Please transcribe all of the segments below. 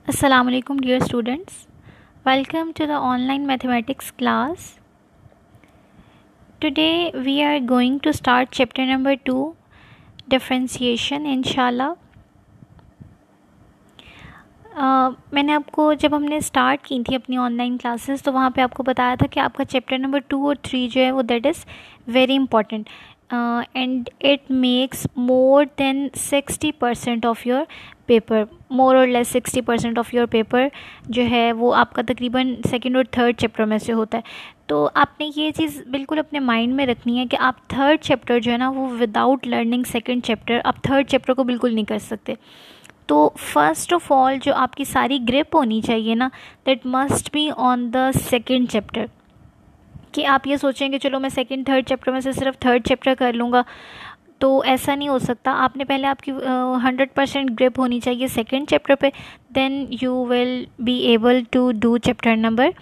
Assalamu alaikum dear students. Welcome to the online mathematics class. Today we are going to start chapter number 2, differentiation inshallah. मैंने आपको जब हमने start की थी अपनी ऑनलाइन क्लासेस तो वहाँ पे आपको बताया था कि आपका चैप्टर नंबर 2 और 3 जो है वो that is very important and it makes more than 60% of your paper, more और लेस 60% ऑफ योर पेपर जो है वो आपका तकरीबन सेकंड और थर्ड चैप्टर में से होता है। तो आपने ये चीज़ बिल्कुल अपने माइंड में रखनी है कि आप थर्ड चैप्टर जो है ना वो विदाउट लर्निंग सेकंड चैप्टर आप थर्ड चैप्टर को बिल्कुल नहीं कर सकते। तो फर्स्ट ऑफ ऑल जो आपकी सारी ग्रिप होनी चाहिए ना that must be on the second chapter. कि आप ये सोचेंगे चलो मैं सेकंड थर्ड चैप्टर में से सिर्फ थर्ड चैप्टर कर लूँगा, तो ऐसा नहीं हो सकता। आपने पहले आपकी 100% ग्रिप होनी चाहिए सेकंड चैप्टर पे, then you will be able to do chapter number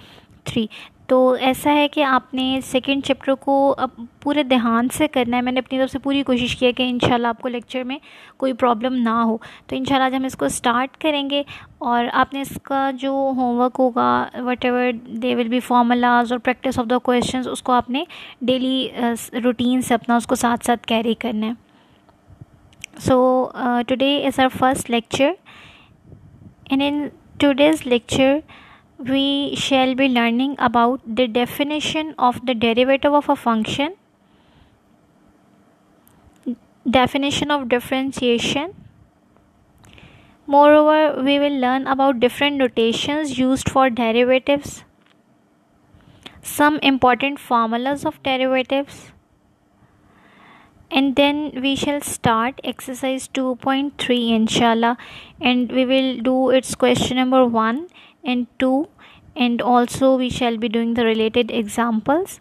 3। तो ऐसा है कि आपने सेकंड चैप्टर को अब पूरे ध्यान से करना है। मैंने अपनी तरफ से पूरी कोशिश की है कि इंशाल्लाह आपको लेक्चर में कोई प्रॉब्लम ना हो। तो इंशाल्लाह आज हम इसको स्टार्ट करेंगे और आपने इसका जो होमवर्क होगा what ever they will be formulas और प्रैक्टिस ऑफ द क्वेश्चंस उसको आपने डेली रूटीन से अपना उसको साथ साथ कैरी करना है। So today is our first lecture and in today's lecture we shall be learning about the definition of the derivative of a function, definition of differentiation. Moreover, we will learn about different notations used for derivatives, some important formulas of derivatives, and then we shall start exercise 2.3 inshallah, and we will do its question number 1 and 2, and also we shall be doing the related examples.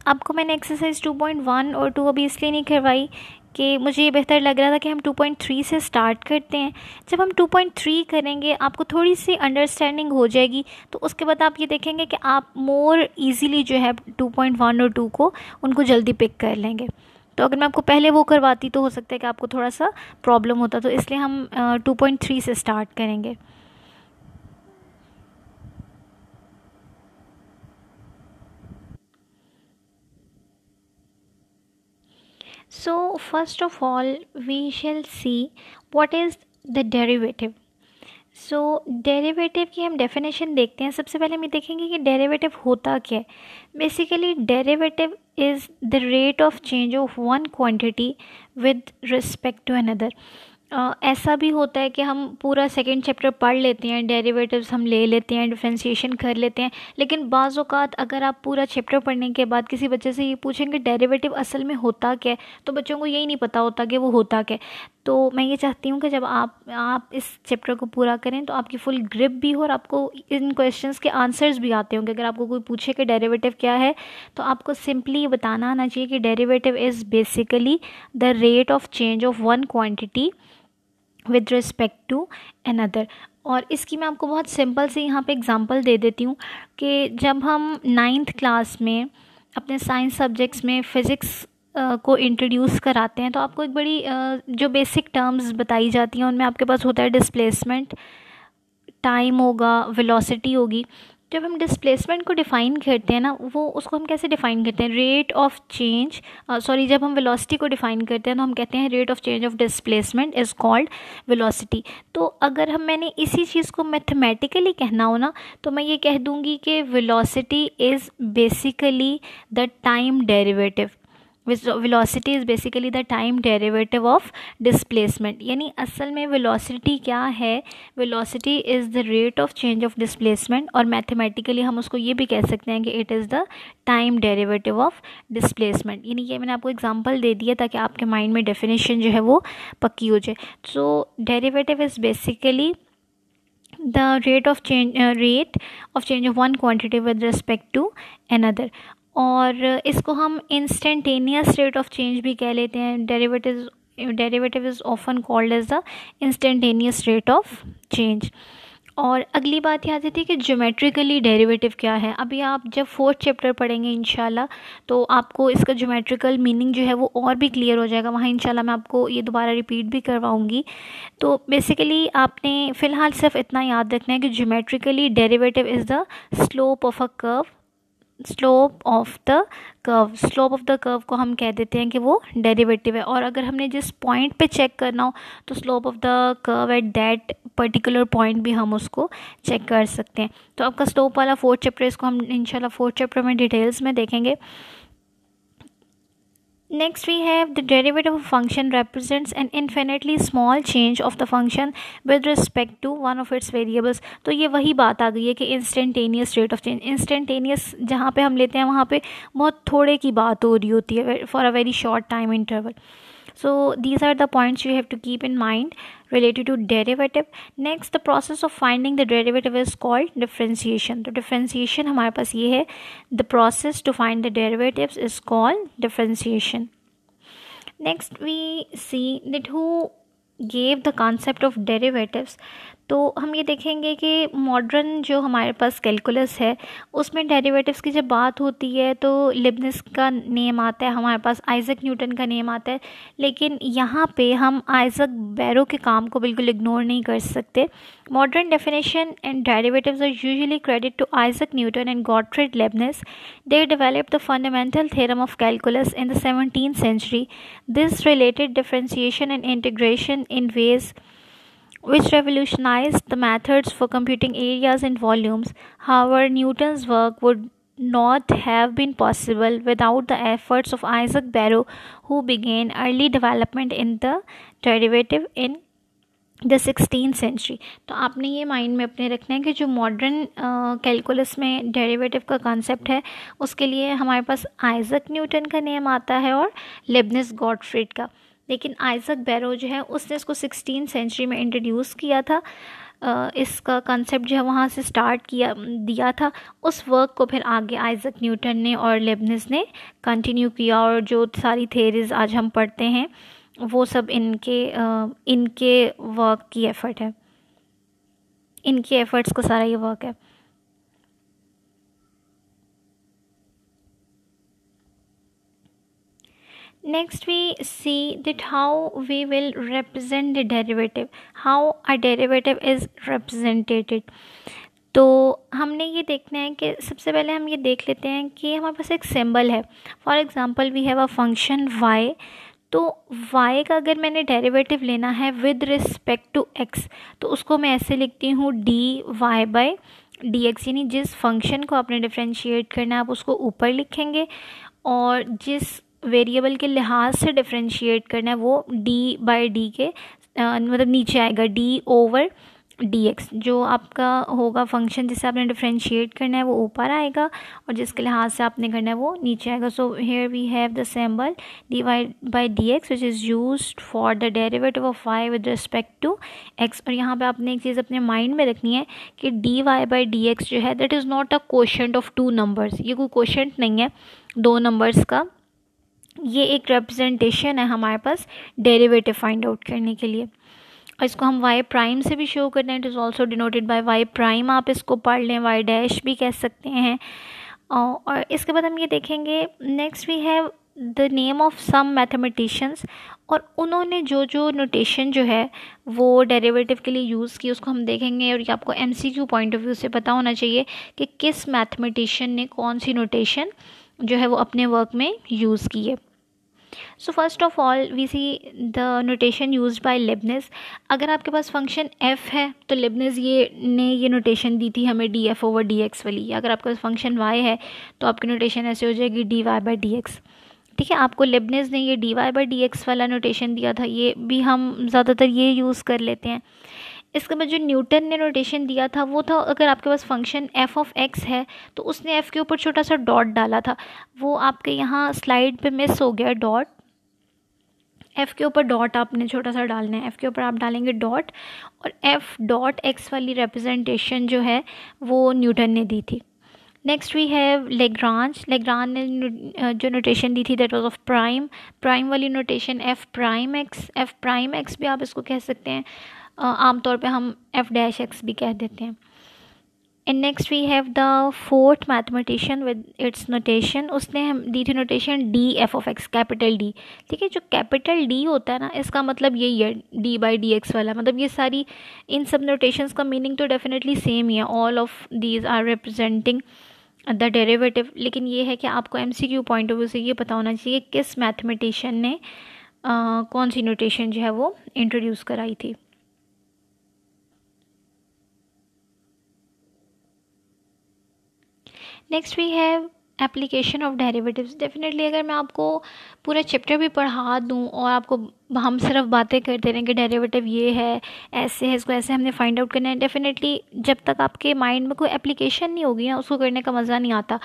आपको मैंने exercise 2.1 और 2 अभी इसलिए नहीं करवाई कि मुझे ये बेहतर लग रहा था कि हम 2.3 से स्टार्ट करते हैं। जब हम 2.3 करेंगे आपको थोड़ी सी अंडरस्टैंडिंग हो जाएगी, तो उसके बाद आप ये देखेंगे कि आप मोर इजीली जो है 2.1 और 2 को उनको जल्दी पिक कर लेंगे। तो अगर मैं आपको पहले वो करवाती तो हो सकता है कि आपको थोड़ा सा प्रॉब्लम होता, तो इसलिए हम 2.3 से स्टार्ट करेंगे। So first of all we shall see what is the derivative. So derivative की हम डेफिनेशन देखते हैं। सबसे पहले हम ये देखेंगे कि डेरिवेटिव होता क्या है। Basically derivative is the rate of change of one quantity with respect to another. ऐसा भी होता है कि हम पूरा सेकंड चैप्टर पढ़ लेते हैं, डेरिवेटिव्स हम ले लेते हैं, डिफरेंशिएशन कर लेते हैं, लेकिन बाज़ औक़ात अगर आप पूरा चैप्टर पढ़ने के बाद किसी बच्चे से ये पूछेंगे डेरिवेटिव असल में होता क्या है, तो बच्चों को यही नहीं पता होता कि वो होता क्या है। तो मैं ये चाहती हूँ कि जब आप इस चैप्टर को पूरा करें तो आपकी फुल ग्रिप भी हो और आपको इन क्वेश्चंस के आंसर्स भी आते होंगे। अगर आपको कोई पूछे कि डेरिवेटिव क्या है तो आपको सिंपली ये बताना आना चाहिए कि derivative is basically the rate of change of one quantity with respect to another. और इसकी मैं आपको बहुत सिंपल से यहाँ पे एग्जांपल दे देती हूँ कि जब हम 9th क्लास में अपने साइंस सब्जेक्ट्स में फ़िज़िक्स को इंट्रोड्यूस कराते हैं तो आपको एक बड़ी जो बेसिक टर्म्स बताई जाती हैं उनमें आपके पास होता है डिस्प्लेसमेंट, टाइम होगा, वेलोसिटी होगी। जब हम डिस्प्लेसमेंट को डिफ़ाइन करते हैं ना, वो उसको हम कैसे डिफ़ाइन करते हैं, रेट ऑफ चेंज जब हम वेलोसिटी को डिफ़ाइन करते हैं तो हम कहते हैं rate of change of displacement is called velocity. तो अगर मैंने इसी चीज़ को मैथमेटिकली कहना हो ना तो मैं ये कह दूँगी कि velocity is basically the time derivative. Velocity is basically the time derivative of displacement. यानी असल में वेलोसिटी क्या है, velocity is the rate of change of displacement, और मैथमेटिकली हम उसको ये भी कह सकते हैं कि it is the time derivative of displacement. यानी ये मैंने आपको एग्जांपल दे दिया ताकि आपके माइंड में डेफिनेशन जो है वो पक्की हो जाए। So derivative is basically the rate of change of one quantity with respect to another। और इसको हम इंस्टेंटेनियस रेट ऑफ चेंज भी कह लेते हैं। Derivative is often called as the instantaneous rate of change. और अगली बात ये आ जाती है कि ज्योमेट्रिकली डेरिवेटिव क्या है। अभी आप जब फोर्थ चैप्टर पढ़ेंगे इंशाल्लाह, तो आपको इसका ज्योमेट्रिकल मीनिंग जो है वो और भी क्लियर हो जाएगा। वहाँ इंशाल्लाह मैं आपको ये दोबारा रिपीट भी करवाऊँगी। तो बेसिकली आपने फ़िलहाल सिर्फ इतना याद रखना है कि geometrically derivative is the slope of a curve. Slope of the curve को हम कह देते हैं कि वो डेरिवेटिव है। और अगर हमने जिस पॉइंट पे चेक करना हो तो slope of the curve at that particular point भी हम उसको चेक कर सकते हैं। तो आपका स्लोप वाला फोर्थ चैप्टर, इसको हम इंशाल्लाह फोर्थ चैप्टर में डिटेल्स में देखेंगे। Next we have the derivative of a function represents an infinitely small change of the function with respect to one of its variables। तो ये वही बात आ गई है कि instantaneous rate of change. Instantaneous जहाँ पे हम लेते हैं वहाँ पे बहुत थोड़े की बात हो रही होती है for a very short time interval. So these are the points you have to keep in mind related to derivative. Next, the process of finding the derivative is called differentiation. तो differentiation हमारे पास ये है, the process to find the derivatives is called differentiation. Next we see that who gave the concept of derivatives। तो हम ये देखेंगे कि modern जो हमारे पास कैलकुलस है उसमें डेरिवेटिव्स की जब बात होती है तो लिबनिस का नेम आता है, हमारे पास आइजक न्यूटन का नेम आता है। लेकिन यहाँ पे हम आइजक बैरो के काम को बिल्कुल इग्नोर नहीं कर सकते। Modern definition and derivatives are usually credit to Isaac Newton and Gottfried Leibniz. They developed the fundamental theorem of calculus in the 17th century. This related differentiation and integration in ways which revolutionized the methods for computing areas and volumes. However, Newton's work would not have been possible without the efforts of Isaac Barrow, who began early development in the derivative in the 16th century। तो आपने ये mind में अपने रखना है कि जो modern calculus में डेरिवेटिव का कॉन्सेप्ट है उसके लिए हमारे पास आइजक न्यूटन का नेम आता है और लिबनिस गॉटफ्रिड का। लेकिन आइजक बैरो जो है उसने इसको 16th सेंचुरी में इंट्रोड्यूस किया था। इसका कंसेप्ट जो है वहाँ से स्टार्ट दिया था। उस वर्क को फिर आगे आइजक न्यूटन ने और लिबनिस ने कंटिन्यू किया, और जो सारी थेरीज आज हम पढ़ते हैं वो सब इनके वर्क की एफर्ट है, इनके एफर्ट्स का सारा ये वर्क है। Next we see that how we will represent the derivative, how a derivative is represented। तो हमने ये देखना है कि सबसे पहले हम ये देख लेते हैं कि हमारे पास एक सिंबल है। For example we have a function y। तो y का अगर मैंने डेरिवेटिव लेना है विद रिस्पेक्ट टू x तो उसको मैं ऐसे लिखती हूँ dy/dx, यानी जिस फंक्शन को आपने डिफ्रेंशिएट करना है आप उसको ऊपर लिखेंगे और जिस वेरिएबल के लिहाज से डिफ्रेंशिएट करना है वो d/d के मतलब नीचे आएगा d/dx। जो आपका होगा फंक्शन जिसे आपने डिफ्रेंशिएट करना है वो ऊपर आएगा और जिसके लिहाज से आपने करना है वो नीचे आएगा। So here we have the symbol dy/dx which is used for the derivative of y with respect to x। और यहाँ पे आपने एक चीज़ अपने माइंड में रखनी है कि dy/dx जो है that is not a quotient of two numbers. ये कोई कोशेंट नहीं है दो नंबर्स का, ये एक रिप्रेजेंटेशन है हमारे पास डेरिवेटिव फाइंड आउट करने के लिए। और इसको हम y प्राइम से भी शो करते हैं, it is also denoted by y prime. आप इसको पढ़ लें, y डैश भी कह सकते हैं। और इसके बाद हम ये देखेंगे next we have the name of some mathematicians, और उन्होंने जो जो नोटेशन जो है वो डेरिवेटिव के लिए यूज़ की उसको हम देखेंगे। और ये आपको MCQ पॉइंट ऑफ व्यू से पता होना चाहिए कि किस मैथमेटिशियन ने कौन सी नोटेशन जो है वो अपने वर्क में यूज़ की है। So first of all we see the notation used by Leibniz. अगर आपके पास फंक्शन f है तो लिबनिस ये नोटेशन दी थी हमें df/dx वाली। अगर आपके पास फंक्शन y है तो आपकी नोटेशन ऐसे हो जाएगी dy/dx। ठीक है, आपको लिबनिस ने ये dy/dx वाला नोटेशन दिया था, ये भी हम ज़्यादातर ये यूज़ कर लेते हैं। इसके बाद जो न्यूटन ने नोटेशन दिया था वो था अगर आपके पास फंक्शन f(x) है तो उसने f के ऊपर छोटा सा डॉट डाला था, वो आपके यहाँ स्लाइड पे मिस हो गया डॉट। f के ऊपर डॉट आपने छोटा सा डालना है, f के ऊपर आप डालेंगे डॉट, और f.x वाली रिप्रेजेंटेशन जो है वो न्यूटन ने दी थी। Next we have Lagrange. Lagrange ने जो नोटेशन दी थी that was of prime. Prime वाली notation F prime X, F prime X भी आप इसको कह सकते हैं, आमतौर पे हम एफ डैश एक्स भी कह देते हैं। And next we have the fourth mathematician with its notation. उसने हम दी थी notation D F of x, capital D. ठीक है, जो कैपिटल डी होता है ना, इसका मतलब यही है डी बाई डी एक्स वाला, मतलब ये सारी इन सब नोटेशंस का मीनिंग तो डेफिनेटली सेम ही है। All of these are representing the derivative. लेकिन ये है कि आपको एमसीक्यू पॉइंट ऑफ व्यू से ये पता होना चाहिए किस मैथमेटिशियन ने कौन सी नोटेशन जो है वो इंट्रोड्यूस कराई थी। Next we have application of derivatives. Definitely अगर मैं आपको पूरा चैप्टर भी पढ़ा दूँ और आपको हम सिर्फ बातें करते रहें कि डेरिवेटिव ये है, ऐसे है, इसको ऐसे हमने फाइंड आउट करना है, डेफिनेटली जब तक आपके माइंड में कोई एप्लीकेशन नहीं होगी ना, उसको करने का मज़ा नहीं आता।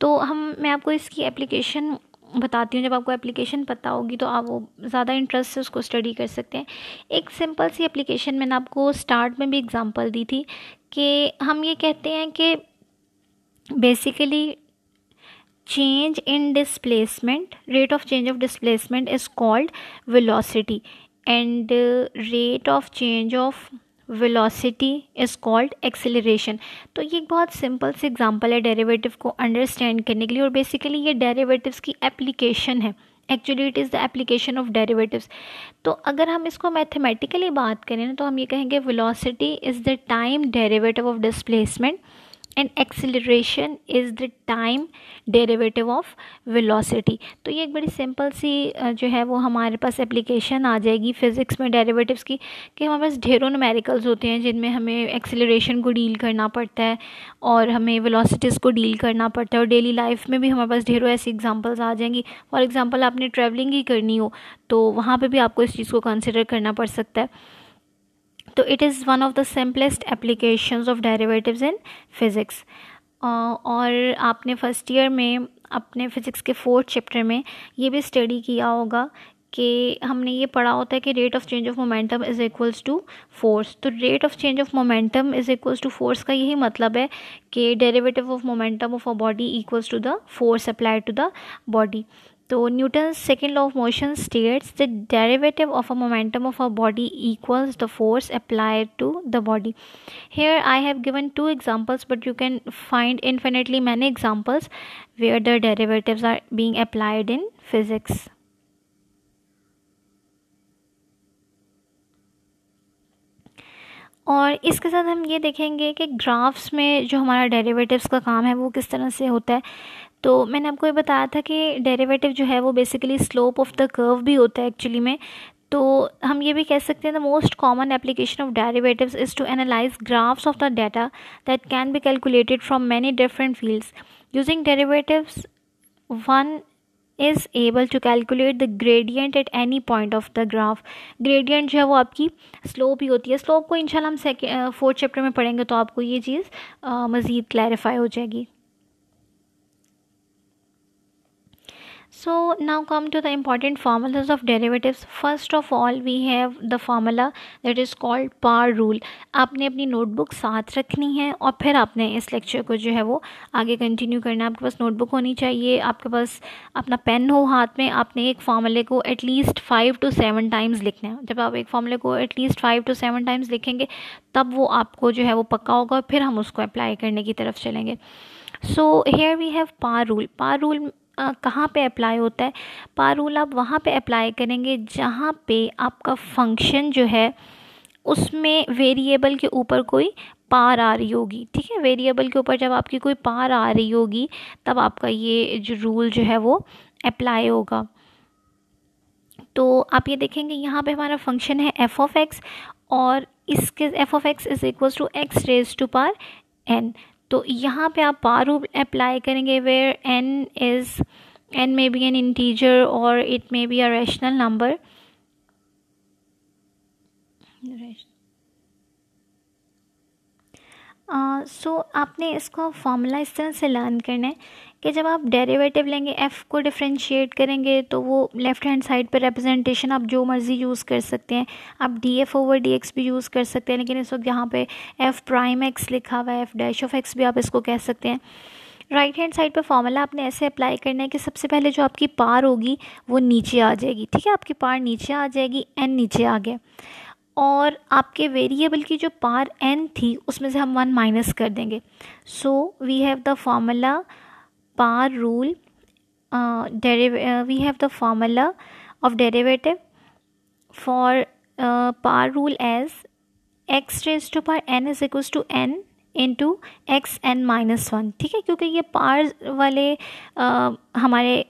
तो मैं आपको इसकी एप्लीकेशन बताती हूँ। जब आपको एप्लीकेशन पता होगी तो आप वो ज़्यादा इंटरेस्ट से उसको स्टडी कर सकते हैं। एक सिंपल सी एप्लीकेशन मैंने आपको स्टार्ट में भी एग्जांपल दी थी कि हम ये कहते हैं कि basically change in displacement, rate of change of displacement is called velocity, and rate of change of velocity is called acceleration। तो ये एक बहुत सिंपल से एग्जांपल है डेरिवेटिव को अंडरस्टैंड करने के लिए, और बेसिकली ये डेरिवेटिव्स की एप्लीकेशन है। Actually it is the application of derivatives. तो अगर हम इसको मैथमेटिकली बात करें ना, तो हम ये कहेंगे velocity is the time derivative of displacement and acceleration is the time derivative of velocity. तो ये एक बड़ी सिंपल सी जो है वो हमारे पास एप्लीकेशन आ जाएगी फिज़िक्स में डेरिवेटिव्स की, कि हमारे पास ढेरों न्यूमेरिकल्स होते हैं जिनमें हमें एक्सिलरेशन को डील करना पड़ता है और हमें वेलोसिटीज़ को डील करना पड़ता है, और डेली लाइफ में भी हमारे पास ढेरों ऐसी एग्जांपल्स आ जाएंगी। फॉर एग्जांपल आपने ट्रैवलिंग ही करनी हो तो वहाँ पे भी आपको इस चीज़ को कंसिडर करना पड़ सकता है। तो it is one of the simplest applications of derivatives in physics. और आपने फर्स्ट ईयर में अपने फिज़िक्स के फोर्थ चैप्टर में ये भी स्टडी किया होगा कि हमने ये पढ़ा होता है कि rate of change of momentum is equals to force. तो rate of change of momentum is equals to force का यही मतलब है कि derivative of momentum of a body equals to the force applied to the body. तो Newton's second law of motion states the derivative of a momentum of a body equals the force applied to the body. Here I have given two examples, but you can find infinitely many examples where the derivatives are being applied in physics. और इसके साथ हम ये देखेंगे कि graphs में जो हमारा डेरिवेटिव्स का काम है वो किस तरह से होता है। तो मैंने आपको ये बताया था कि डेरिवेटिव जो है वो basically slope of the curve भी होता है एक्चुअली में। तो हम ये भी कह सकते हैं the most common application of derivatives is to analyse graphs of the data that can be calculated from many different fields. Using derivatives one is able to calculate the gradient at any point of the graph. Gradient जो है वो आपकी slope ही होती है। Slope को इंशाल्लाह हम fourth chapter में पढ़ेंगे तो आपको ये चीज़ मज़ीद क्लैरिफाई हो जाएगी। So now come to the important formulas of derivatives. First of all we have the formula that is called par rule. आपने अपनी नोटबुक साथ रखनी है और फिर आपने इस लेक्चर को जो है वो आगे कंटिन्यू करना है। आपके पास नोटबुक होनी चाहिए, आपके पास अपना पेन हो हाथ में। आपने एक फार्मूले को एटलीस्ट 5 to 7 टाइम्स लिखना है। जब आप एक फार्मूले को एटलीस्ट 5 to 7 टाइम्स लिखेंगे तब वो आपको जो है वो पक्का होगा, फिर हम उसको अप्लाई करने की तरफ चलेंगे। So here we have power rule. Power rule कहाँ पे अप्लाई होता है? पार रूल आप वहाँ पे अप्लाई करेंगे जहाँ पे आपका फंक्शन जो है उसमें वेरिएबल के ऊपर कोई पार आ रही होगी। ठीक है, वेरिएबल के ऊपर जब आपकी कोई पार आ रही होगी तब आपका ये जो रूल जो है वो अप्लाई होगा। तो आप ये देखेंगे यहाँ पे हमारा फंक्शन है एफ ऑफ एक्स, और इसके F of x is equals to X raise to power N. तो यहाँ पे आप पार रूल अप्लाई करेंगे where N may be N integer और it may be a rational number. So आपने इसको फॉर्मूला इस तरह से लर्न करना है कि जब आप डेरिवेटिव लेंगे, एफ़ को डिफरेंशिएट करेंगे तो वो लेफ़्ट हैंड साइड पर रिप्रेजेंटेशन आप जो मर्ज़ी यूज़ कर सकते हैं। आप D f over d x भी यूज़ कर सकते हैं, लेकिन इस वक्त यहाँ पे एफ़ प्राइम एक्स लिखा हुआ है, एफ़ डैश ऑफ एक्स भी आप इसको कह सकते हैं। राइट हैंड साइड पे फॉर्मूला आपने ऐसे अप्लाई करना है कि सबसे पहले जो आपकी पार होगी वो नीचे आ जाएगी, ठीक है, आपकी पार नीचे आ जाएगी, एन नीचे आ गया, और आपके वेरिएबल की जो पार एन थी उसमें से हम 1 माइनस कर देंगे. So we have the formula power rule, we have the formula of derivative for par rule as x raised to power n is equals to n into x N minus one. ठीक है, क्योंकि ये पार वाले हमारे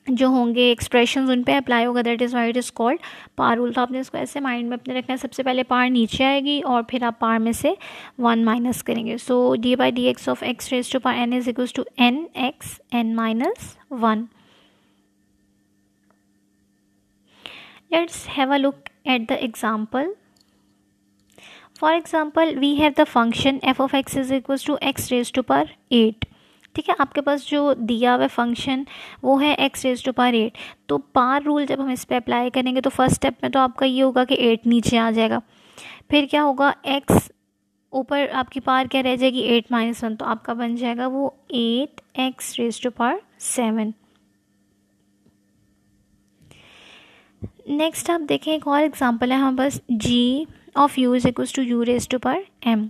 जो होंगे expression उन पे अप्लाई होगा, that is why it is called par rule. तो आपने इसको ऐसे माइंड में अपने रखना है, सबसे पहले पार नीचे आएगी और फिर आप पार में से 1 माइनस करेंगे. So D by D x of X raise to power N is equals to N X N minus 1. Let's have a look at the example. For example, we have the function f of x is equals to x raised to power 8. ठीक है, आपके पास जो दिया हुआ function वो है x raise to power 8. तो पार rule जब हम इस पर अप्लाई करेंगे तो फर्स्ट स्टेप में तो आपका ये होगा कि 8 नीचे आ जाएगा. फिर क्या होगा, x ऊपर आपकी पार क्या रह जाएगी, 8 माइनस 1, तो आपका बन जाएगा वो 8 x raise to power 7. Next आप देखें एक और एग्जांपल है हमारे पास, g of u is equals to u raise to power m.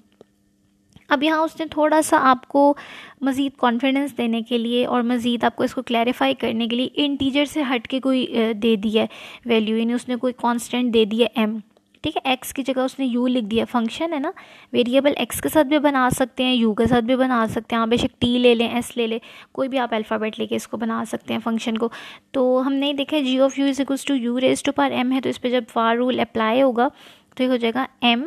अब यहाँ उसने थोड़ा सा आपको मज़ीद कॉन्फिडेंस देने के लिए और मज़ीद आपको इसको क्लैरिफाई करने के लिए इंटीजर से हट के कोई दे दिया है वैल्यू, यानी उसने कोई कांस्टेंट दे दिया m. ठीक है, x की जगह उसने u लिख दिया. फंक्शन है ना, वेरिएबल x के साथ भी बना सकते हैं, u के साथ भी बना सकते हैं, आप बेशक t ले लें, s ले लें, कोई भी आप अल्फ़ाबेट लेके इसको बना सकते हैं फंक्शन को. तो हमने देखा है g of u is equals to u raise to power m है, तो इस पर जब फार रूल अप्लाई होगा तो ये हो जाएगा m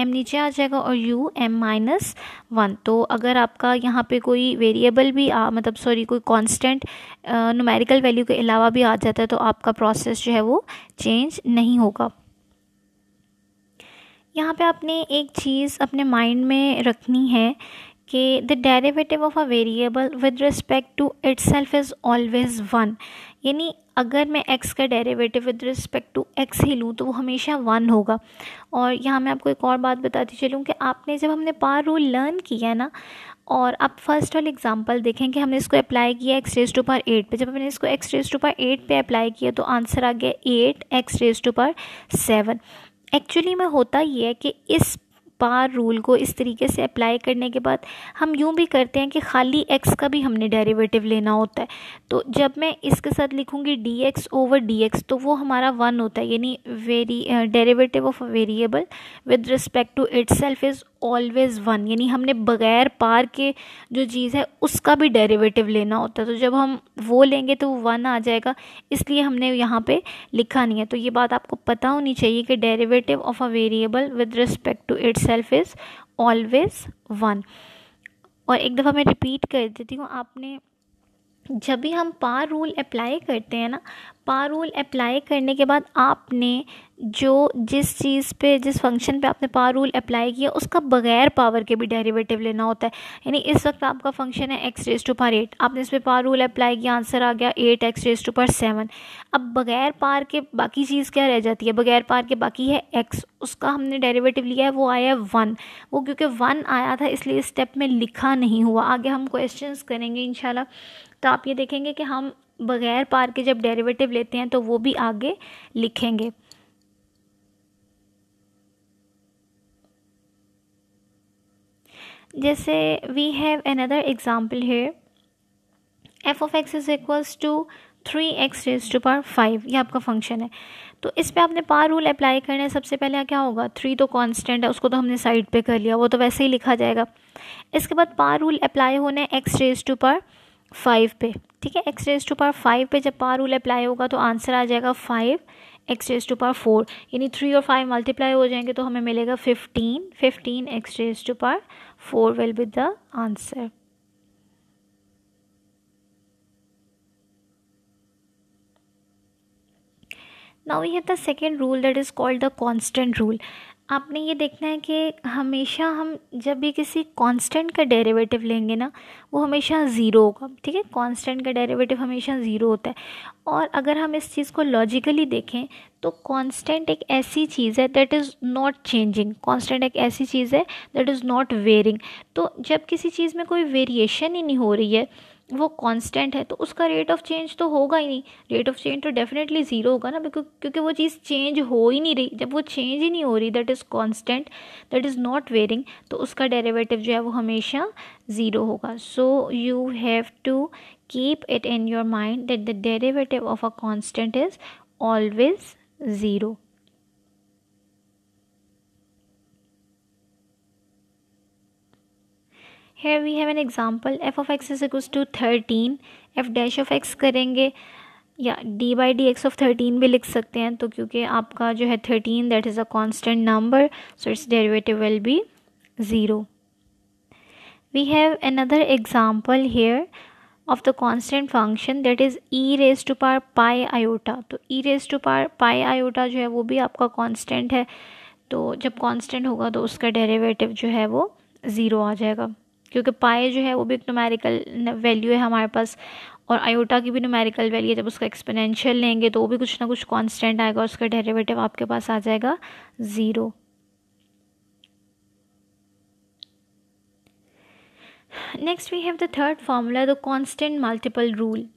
नीचे आ जाएगा और u m माइनस 1. तो अगर आपका यहाँ पे कोई वेरिएबल भी मतलब सॉरी कोई कांस्टेंट न्यूमेरिकल वैल्यू के अलावा भी आ जाता है तो आपका प्रोसेस जो है वो चेंज नहीं होगा. यहाँ पे आपने एक चीज़ अपने माइंड में रखनी है कि the derivative of a variable with respect to itself is always 1. यानी अगर मैं x का derivative with respect to x ही लूँ तो वो हमेशा 1 होगा. और यहाँ मैं आपको एक और बात बताती चलूँ कि आपने जब हमने पार रूल लर्न किया ना, और आप फर्स्ट वाले एग्जांपल देखें कि हमने इसको अप्लाई किया x रेज टू पावर 8 पे. जब हमने इसको x रेज टू पावर 8 पे अप्लाई किया तो आंसर आ गया 8 x raise to power 7. Actually में होता ये है कि इस पार रूल को इस तरीके से अप्लाई करने के बाद हम यूँ भी करते हैं कि खाली x का भी हमने डेरिवेटिव लेना होता है. तो जब मैं इसके साथ लिखूँगी dx ओवर dx तो वो हमारा 1 होता है, यानी derivative of a variable with respect to itself is always 1. यानी हमने बगैर पार के जो चीज़ है उसका भी डेरिवेटिव लेना होता है. तो जब हम वो लेंगे तो वो 1 आ जाएगा, इसलिए हमने यहाँ पे लिखा नहीं है. तो ये बात आपको पता होनी चाहिए कि derivative of a variable with respect to itself is always 1. और एक दफ़ा मैं रिपीट कर देती हूँ, आपने जब भी हम पार रूल अप्लाई करते हैं ना, पार रूल अप्लाई करने के बाद आपने जो जिस चीज़ पे जिस फंक्शन पे आपने पार रूल अप्लाई किया उसका बगैर पावर के भी डेरिवेटिव लेना होता है. यानी इस वक्त आपका फंक्शन है x रेज टू पावर 8, आपने इस पर पार रूल अप्लाई किया, आंसर आ गया 8 x रेज टू पावर 7. अब बगैर पार के बाकी चीज़ क्या रह जाती है, बगैर पार के बाकी है x, उसका हमने डेरिवेटिव लिया है, वो आया 1. वो क्योंकि 1 आया था इसलिए इस स्टेप में लिखा नहीं हुआ. आगे हम क्वेश्चंस करेंगे इंशाल्लाह, तो आप ये देखेंगे कि हम बगैर पार के जब डेरिवेटिव लेते हैं तो वो भी आगे लिखेंगे. जैसे we have another example here, f of x is equals to 3x raise to power 5. ये आपका फंक्शन है. तो इस पे आपने पार रूल अप्लाई करना है. सबसे पहले क्या होगा, 3 तो कांस्टेंट है, उसको तो हमने साइड पे कर लिया, वो तो वैसे ही लिखा जाएगा. इसके बाद पार रूल अप्लाई होना है x रेज टू पावर 5 पे. ठीक है, x रेज टू पावर 5 पे जब पार रूल अप्लाई होगा तो आंसर आ जाएगा 5 x रेज टू पावर 4. यानी 3 और 5 मल्टीप्लाई हो जाएंगे तो हमें मिलेगा 15 x raise to power 4 will be the answer. Now we have the second rule that is called the constant rule. आपने ये देखना है कि हमेशा हम जब भी किसी कांस्टेंट का डेरिवेटिव लेंगे ना, वो हमेशा ज़ीरो होगा, ठीक है। कांस्टेंट का डेरिवेटिव हमेशा ज़ीरो होता है। और अगर हम इस चीज़ को लॉजिकली देखें तो कांस्टेंट एक ऐसी चीज़ है that is not changing, constant एक ऐसी चीज़ है दैट इज़ नॉट वेरिंग। तो जब किसी चीज़ में कोई वेरिएशन ही नहीं हो रही है, वो कांस्टेंट है, तो उसका रेट ऑफ चेंज तो होगा ही नहीं। रेट ऑफ चेंज तो डेफिनेटली ज़ीरो होगा ना, क्योंकि वो चीज़ चेंज हो ही नहीं रही। जब वो चेंज ही नहीं हो रही, that is constant, that is not varying, तो उसका डेरिवेटिव जो है वो हमेशा ज़ीरो होगा। So you have to keep it in your mind that the derivative of a constant is always zero. Here we have an example, f of x is equals to 13, f dash of x करेंगे या D by D x of 13 भी लिख सकते हैं। तो क्योंकि आपका जो है 13 that is a constant number, so its derivative will be zero. We have another example here of the constant function that is e raised to power pi iota। तो e raised to power pi iota जो है वो भी आपका constant है। तो जब constant होगा तो उसका डेरिवेटिव जो है वो ज़ीरो आ जाएगा, क्योंकि पाई जो है वो भी एक न्यूमेरिकल वैल्यू है हमारे पास, और आयोटा की भी न्यूमेरिकल वैल्यू है। जब उसका एक्सपोनेंशियल लेंगे तो वो भी कुछ ना कुछ कांस्टेंट आएगा और उसका डेरिवेटिव आपके पास आ जाएगा zero. Next we have the third formula, the constant multiple rule.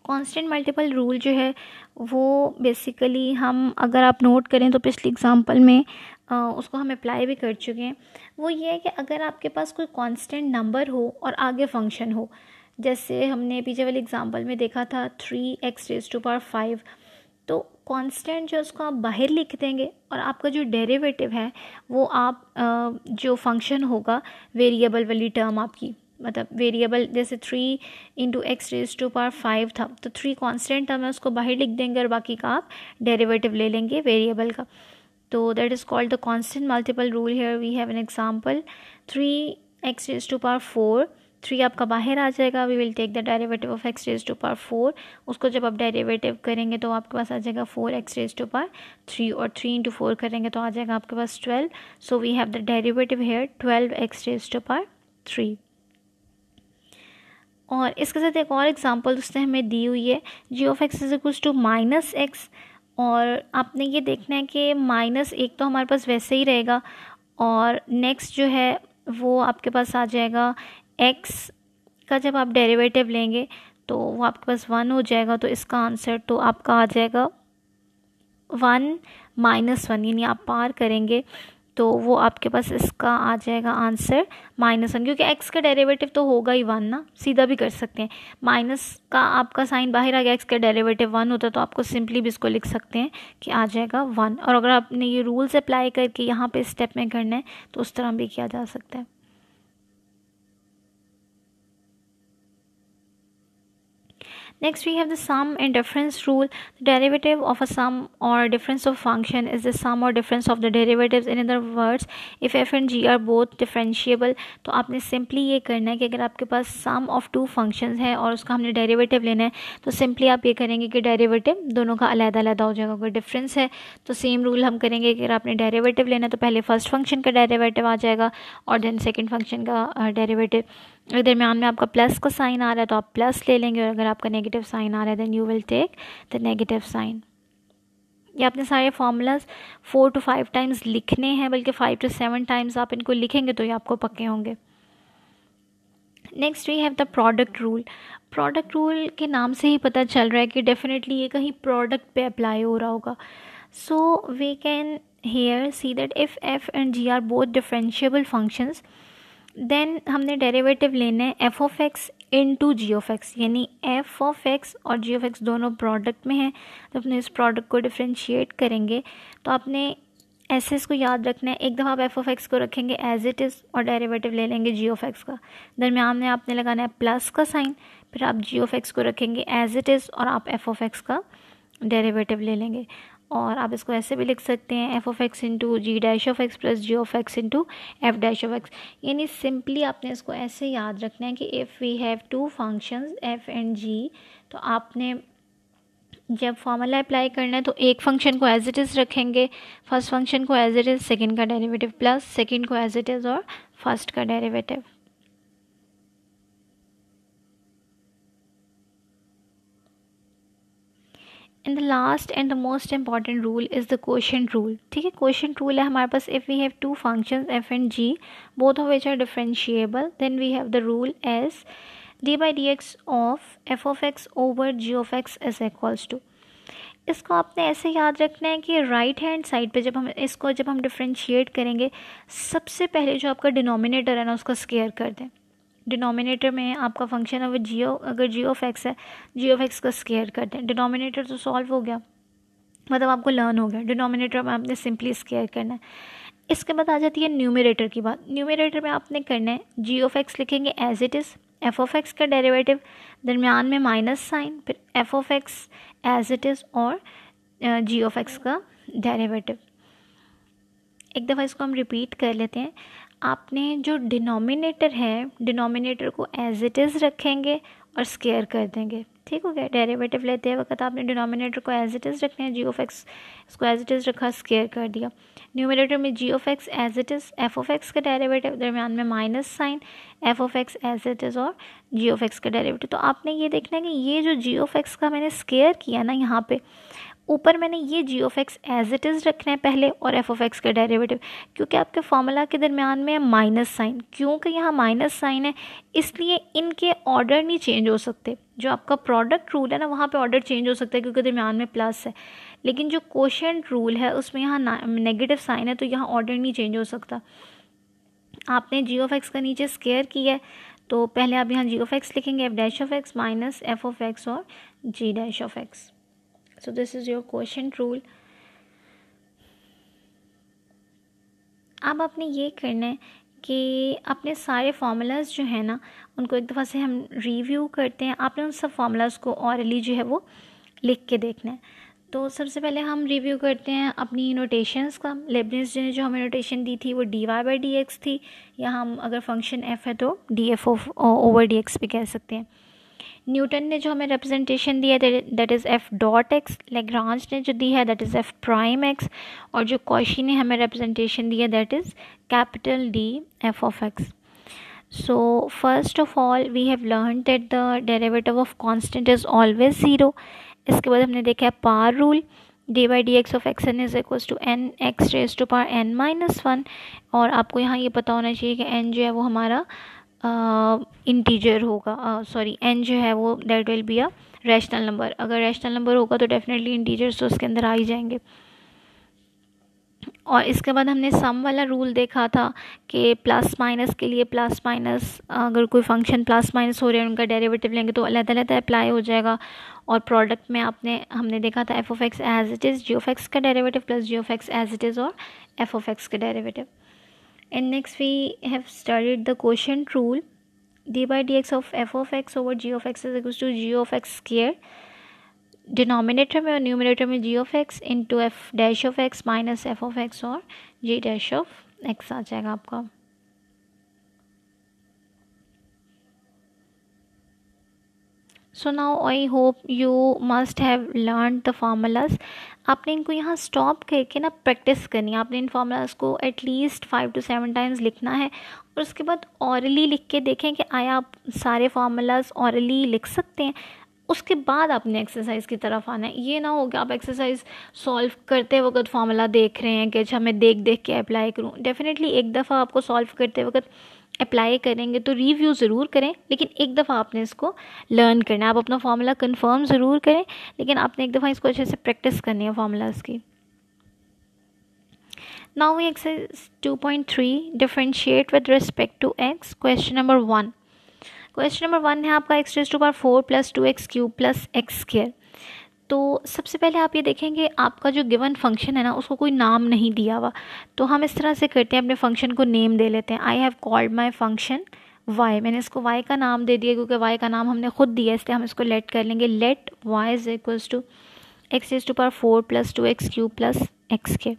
Constant multiple rule जो है वो बेसिकली हम अगर आप नोट करें तो पिछले एग्जांपल में उसको हम अप्लाई भी कर चुके हैं। वो ये है कि अगर आपके पास कोई कांस्टेंट नंबर हो और आगे फंक्शन हो, जैसे हमने पीछे वाले एग्जांपल में देखा था 3x⁵5, तो कांस्टेंट जो उसको आप बाहर लिख देंगे और आपका जो डेरिवेटिव है वो आप जो फंक्शन होगा वेरिएबल वाली टर्म आपकी, मतलब वेरिएबल जैसे 3 × x⁵5 था, तो 3 कांस्टेंट टर्म है उसको बाहर लिख देंगे और बाकी का आप डेरिवेटिव ले लेंगे वेरिएबल का। तो that is called the constant multiple rule. Here we have an example 3x⁴, 3 आपका बाहर आ जाएगा, we will take the derivative of x⁴। उसको जब आप डेरिवेटिव करेंगे तो आपके पास आ जाएगा 4x⁴, और 3 × 4 करेंगे तो आ जाएगा आपके पास 12। So we have the derivative here 12x⁴। और इसके साथ एक और एग्जांपल उसने हमें दी हुई है, g(x) is equals to -x। और आपने ये देखना है कि -1 तो हमारे पास वैसे ही रहेगा, और नेक्स्ट जो है वो आपके पास आ जाएगा x का जब आप डेरिवेटिव लेंगे तो वो आपके पास 1 हो जाएगा। तो इसका आंसर तो आपका आ जाएगा 1 - 1, यानी आप पार करेंगे तो वो आपके पास इसका आ जाएगा आंसर -1, क्योंकि x का डेरिवेटिव तो होगा ही 1 ना, सीधा भी कर सकते हैं। माइनस का आपका साइन बाहर आ गया, x का डेरिवेटिव 1 होता है, तो आपको सिंपली भी इसको लिख सकते हैं कि आ जाएगा 1। और अगर आपने ये रूल्स अप्लाई करके यहाँ पे स्टेप में करना है तो उस तरह भी किया जा सकता है। Next we have the sum and difference rule. The derivative of a sum or difference of function is the sum or difference of the derivatives. In other words, if f and g are both differentiable, तो आपने simply ये करना है कि अगर आपके पास sum of two functions है और उसका हमने derivative लेना है तो simply आप ये करेंगे कि derivative दोनों का अलग-अलग हो जाएगा। अगर difference है तो same rule हम करेंगे कि अगर आपने derivative लेना है तो पहले first function का derivative आ जाएगा और then second function का derivative। अगर दरम्यान में आपका प्लस का साइन आ रहा है तो आप प्लस ले लेंगे, और अगर आपका नेगेटिव साइन आ रहा है then you will take the negative sign. ये आपने सारे फार्मूलाज 4 to 5 टाइम्स लिखने हैं, बल्कि 5 to 7 टाइम्स आप इनको लिखेंगे तो ये आपको पक्के होंगे। Next we have the product rule. Product rule के नाम से ही पता चल रहा है कि डेफिनेटली ये कहीं प्रोडक्ट पे अप्लाई हो रहा होगा। So we can here see that if f and g are both differentiable functions, then हमने डेरिवेटिव लेने हैं F of x into g of x, यानी एफ ऑफ एक्स और जी ऑफ एक्स दोनों प्रोडक्ट में हैं। तो अपने इस प्रोडक्ट को डिफ्रेंशिएट करेंगे तो आपने ऐसे इसको याद रखना है। एक दफ़ा आप एफ ऑफ एक्स को रखेंगे एज इट इज़ और डेरिवेटिव ले लेंगे जी ऑफ एक्स का, दरम्यान में आपने लगाना है प्लस का साइन, फिर आप जी ऑफ एक्स को रखेंगे एज इट इज़ और आप एफ ऑफ एक्स का डेरिवेटिव ले लेंगे। और आप इसको ऐसे भी लिख सकते हैं F of x into G dash of X plus G of x into F dash of x. यानी सिंपली आपने इसको ऐसे याद रखना है कि if we have two functions F and G, तो आपने जब फॉर्मूला अप्लाई करना है तो एक फंक्शन को एज इट इज़ रखेंगे, फर्स्ट फंक्शन को एज इट इज़, सेकंड का डेरिवेटिव प्लस सेकंड को एज इट इज़ और फर्स्ट का derivative. And the last and the most important rule is the quotient rule. ठीक है, क्वोशिएंट रूल है हमारे पास, if we have two functions F and G, both of which are differentiable, then we have the rule as D by D x of F of x over g of x is equals to. इसको आपने ऐसे याद रखना है कि right hand side पे जब हम डिफरेंशिएट करेंगे, सबसे पहले जो आपका डिनोमिनेटर है ना उसका स्क्वायर कर दें। डिनोमिनेटर में आपका फंक्शन अगर जी ऑफ एक्स है, जी ऑफ एक्स का स्क्वायर कर दें। डिनोमिनेटर तो सॉल्व हो गया, मतलब आपको लर्न हो गया। डिनोमिनेटर में आपने सिंपली स्क्वायर करना है। इसके बाद आ जाती है न्यूमरेटर की बात। न्यूमरेटर में आपने करना है जी ऑफ एक्स लिखेंगे as it is, F of x का डेरिवेटिव, दरमियान में माइनस साइन, फिर f of x as it is और जी ऑफ एक्स का डेरिवेटिव। एक दफ़ा इसको हम रिपीट कर लेते हैं। आपने जो डिनोमिनेटर है, डिनोमिनेटर को एज इट इज़ रखेंगे और स्क्वायर कर देंगे। ठीक हो गया। डेरिवेटिव लेते वक्त आपने डिनोमिनेटर को एज इट इज़ रखना है, जी ऑफ एक्स इसको एज इट इज़ रखा, स्क्वायर कर दिया। न्यूमरेटर में G of x as it is, F of x का डेरिवेटिव, दरमियान में minus sign, F of x as it is और जी ऑफ एक्स का डेरिवेटिव। तो आपने ये देखना है कि ये जो जी ऑफ एक्स का मैंने स्क्वायर किया ना, यहाँ पे ऊपर मैंने ये G of x as it is रखना है पहले और एफ ऑफ एक्स का डेरिवेटिव, क्योंकि आपके फार्मूला के दरमियान में है माइनस साइन। क्योंकि यहाँ माइनस साइन है इसलिए इनके ऑर्डर नहीं चेंज हो सकते। जो आपका प्रोडक्ट रूल है ना, वहाँ पे ऑर्डर चेंज हो सकता है क्योंकि दरमियान में प्लस है, लेकिन जो क्वोशिएंट रूल है उसमें यहाँ नेगेटिव साइन है, तो यहाँ ऑर्डर नहीं चेंज हो सकता। आपने जी ऑफ एक्स का नीचे स्क्वायर किया है, तो पहले आप यहाँ जी ऑफ एक्स लिखेंगे, F dash of X minus F of x और G dash of X. So this is your quotient rule. अब आपने ये करना है कि अपने सारे फार्मूलाज जो है ना उनको एक दफ़ा से हम रिव्यू करते हैं। आपने उन सब फार्मूलाज को ऑरली जो है वो लिख के देखना है। तो सबसे पहले हम रिव्यू करते हैं अपनी नोटेशंस का। लेबनिज़ ने जो हमें नोटेशन दी थी वो d y by D x थी, या हम अगर फंक्शन एफ है तो d f over d x भी कह सकते हैं। न्यूटन ने जो हमें रिप्रेजेंटेशन दिया है that is f dot x. Lagrange ने जो दी है that is f prime x, और जो कॉशी ने हमें रिप्रेजेंटेशन दिया that is capital D F of x. So first of all we have learn that the derivative of constant is always zero. इसके बाद हमने देखा है power rule, d by D x of x n is equals to N x raise to power N minus one. और आपको यहाँ ये पता होना चाहिए कि एन जो है वो हमारा इंटीजर होगा, सॉरी एन जो है वो that will be a rational number. अगर रैशनल नंबर होगा तो डेफिनेटली इंटीजर्स तो उसके अंदर आ ही जाएंगे। और इसके बाद हमने सम वाला रूल देखा था कि प्लस माइनस के लिए प्लस माइनस, अगर कोई फंक्शन प्लस माइनस हो रहे हैं उनका डेरिवेटिव लेंगे तो अलग-अलग अप्लाई हो जाएगा। और प्रोडक्ट में हमने देखा था F of x as it is, G of x का derivative plus G of x as it is और एफ ऑफ एक्स का derivative. And next we have studied the quotient rule, d by dx of f of x over g of x is equals to g of x square, denominator में और numerator में g of x into f dash of x minus f of x और g dash of x आ जाएगा आपका। So now I hope you must have learn the formulas. आपने इनको यहाँ stop करके ना प्रैक्टिस करनी है। आपने इन फार्मूलाज को एटलीस्ट 5 to 7 टाइम्स लिखना है और उसके बाद ऑरली लिख के देखें कि आया आप सारे फार्मूलाज ऑरली लिख सकते हैं। उसके बाद आपने एक्सरसाइज की तरफ आना है। ये ना हो कि आप एक्सरसाइज सॉल्व करते वक्त फार्मूला देख रहे हैं कि अच्छा मैं देख देख के अप्लाई करूँ। डेफिनेटली एक दफ़ा आपको सॉल्व करते वक्त अप्लाई करेंगे तो रिव्यू ज़रूर करें, लेकिन एक दफ़ा आपने इसको लर्न करना है। आप अपना फार्मूला कंफर्म ज़रूर करें, लेकिन आपने एक दफ़ा इसको अच्छे से प्रैक्टिस करनी है फार्मूलाज की। Now we exercise 2.3 differentiate with respect to x. Question number 1। Question number 1 है आपका x raise to power 4 plus 2x cube plus x square. तो सबसे पहले आप ये देखेंगे आपका जो गिवन फंक्शन है ना उसको कोई नाम नहीं दिया हुआ, तो हम इस तरह से करते हैं, अपने फंक्शन को नेम दे लेते हैं। I have called my function y, मैंने इसको y का नाम दे दिया क्योंकि y का नाम हमने खुद दिया, इसलिए हम इसको लेट कर लेंगे। Let y is equals to X raise to power 4 plus 2x cube plus X के।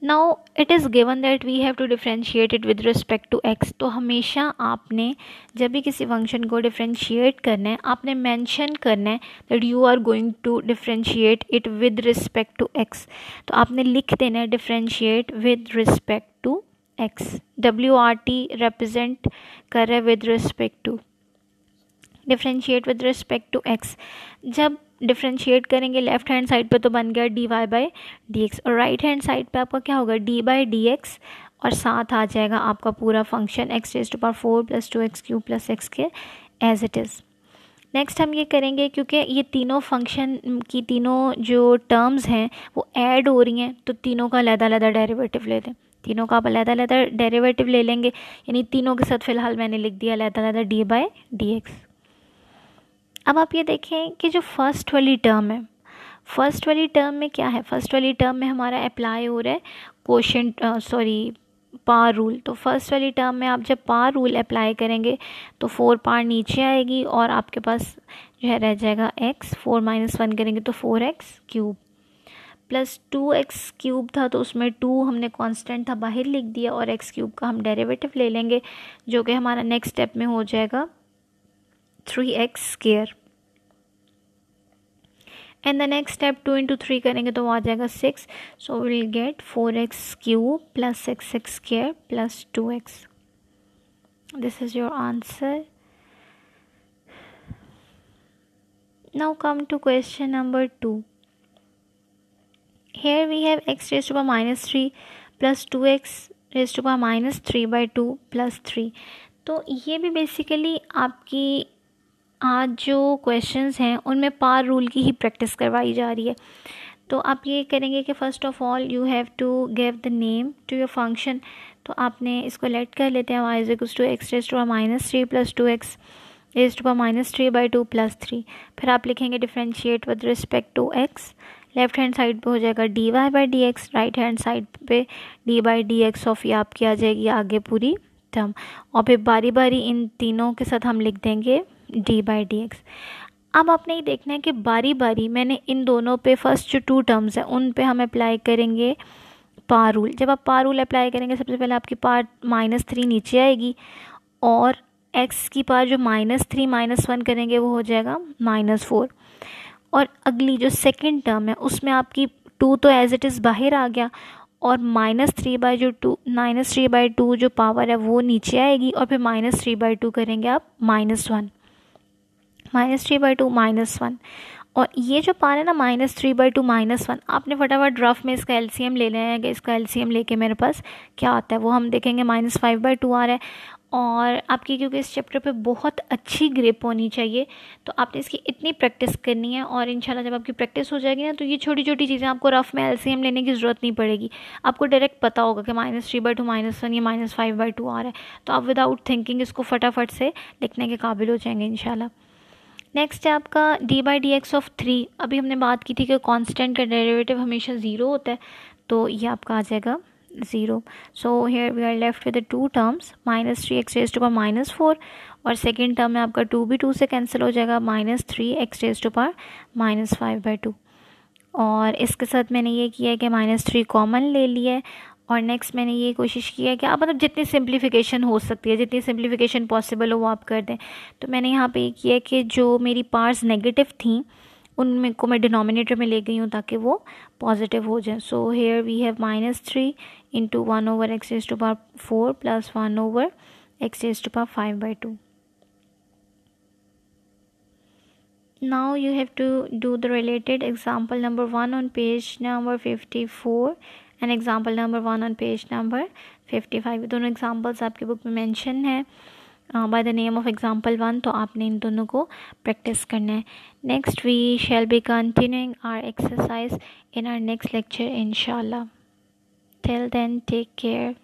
Now it is given that we have to differentiate it with respect to x. तो हमेशा आपने जब भी किसी फंक्शन को डिफ्रेंशिएट करना है आपने मेंशन करना है that you are going to differentiate it with respect to x. तो आपने लिख देना है differentiate with respect to x. WRT represent कर रहा है with respect to, differentiate with respect to x. जब डिफ्रेंशिएट करेंगे लेफ्ट हैंड साइड पे तो बन गया dy/dx, और राइट हैंड साइड पे आपका क्या होगा d/dx, और साथ आ जाएगा आपका पूरा function x⁴ + 2x³ + x² as it is. Next हम ये करेंगे, क्योंकि ये तीनों फंक्शन की तीनों जो टर्म्स हैं वो ऐड हो रही हैं, तो तीनों का अलग-अलग डेरिवेटिव ले लें। तीनों का आप अलग-अलग डेरिवेटिव ले लेंगे, यानी तीनों के साथ फिलहाल मैंने लिख दिया अलग-अलग d/dx। अब आप ये देखें कि जो फर्स्ट वाली टर्म है, फर्स्ट वाली टर्म में क्या है, फर्स्ट वाली टर्म में हमारा अप्लाई हो रहा है कोशेंट पार रूल। तो फर्स्ट वाली टर्म में आप जब पार रूल अप्लाई करेंगे तो 4 पार नीचे आएगी और आपके पास जो है रह जाएगा x, 4 - 1 करेंगे तो 4x³ प्लस 2x³ था तो उसमें 2 हमने कांस्टेंट था बाहर लिख दिया, और x³ का हम डेरिवेटिव ले लेंगे जो कि हमारा नेक्स्ट स्टेप में हो जाएगा 3x²। And the next step 2 × 3 करेंगे तो वो आ जाएगा 6। So will get 4x³ + 6x² + 2x। This is your answer. Now come to question number 2। Here we have x⁻³ + 2x⁻³ /2 + 3। तो ये भी बेसिकली आपकी आज जो क्वेश्चंस हैं उनमें पार रूल की ही प्रैक्टिस करवाई जा रही है। तो आप ये करेंगे कि first of all you have to give the name to your function. तो आपने इसको लेट कर लेते हैं y = x⁻³ + 2x⁻³ /2 + 3। फिर आप लिखेंगे differentiate with respect to x। Left hand side पे हो जाएगा dy/dx, राइट हैंड साइड पे d/dx ऑफ ये आपकी आ जाएगी आगे पूरी टर्म, और फिर बारी बारी इन तीनों के साथ हम लिख देंगे d/dx। अब आपने ये देखना है कि बारी बारी मैंने इन दोनों पे फर्स्ट जो 2 टर्म्स हैं उन पे हम अप्लाई करेंगे पार रूल। जब आप पार रूल अप्लाई करेंगे सबसे पहले आपकी पार -3 नीचे आएगी, और x की पार जो -3 - 1 करेंगे वो हो जाएगा -4, और अगली जो सेकंड टर्म है उसमें आपकी 2 तो एज इट इज़ बाहर आ गया, और -3/2 जो पावर है वो नीचे आएगी, और फिर -3/2 करेंगे आप -1, -3/2 -1। और ये जो पार है ना -3/2 -1, आपने फटाफट रफ में इसका एलसीएम ले लेना है कि इसका एलसीएम लेके मेरे पास क्या आता है वो हम देखेंगे। -5/2 आ रहा है, और आपकी क्योंकि इस चैप्टर पे बहुत अच्छी ग्रिप होनी चाहिए तो आपने इसकी इतनी प्रैक्टिस करनी है, और इंशाल्लाह जब आपकी प्रैक्टिस हो जाएगी ना तो ये छोटी छोटी चीज़ें आपको रफ में एलसीएम लेने की ज़रूरत नहीं पड़ेगी। आपको डायरेक्ट पता होगा कि -3/2 -1 या -5/2 आ रहा है, तो आप विदाउट थिंकिंग इसको फटाफट से लिखने के काबिल हो जाएंगे इंशाल्लाह। नेक्स्ट है आपका d/dx ऑफ 3। अभी हमने बात की थी कि कांस्टेंट का डेरिवेटिव हमेशा 0 होता है, तो ये आपका आ जाएगा 0। So here we are left with the 2 terms -3x⁻⁻4, और सेकेंड टर्म में आपका 2 भी 2 से कैंसिल हो जाएगा -3x⁻⁻5/2, और इसके साथ मैंने ये किया है कि -3 कॉमन ले लिया है, और नेक्स्ट मैंने ये कोशिश की है कि आप मतलब जितनी सिंप्लीफिकेशन हो सकती है, जितनी सिंप्लीफिकेशन पॉसिबल हो वो आप कर दें। तो मैंने यहाँ पे ये किया है कि जो मेरी पार्ट्स नेगेटिव थी उनमें को मैं डिनोमिनेटर में ले गई हूँ ताकि वो पॉजिटिव हो जाए। So here we have -3 × 1/x⁴ + 1/x⁵/2। Now you have to do the related example number 1 on page number 54 and example number 1 on page number 55। दोनों examples आपके बुक में मेंशन है by the name of example 1, तो आपने इन दोनों को practice करना है। Next we shall be continuing our exercise in our next lecture inshallah. Till then, take care.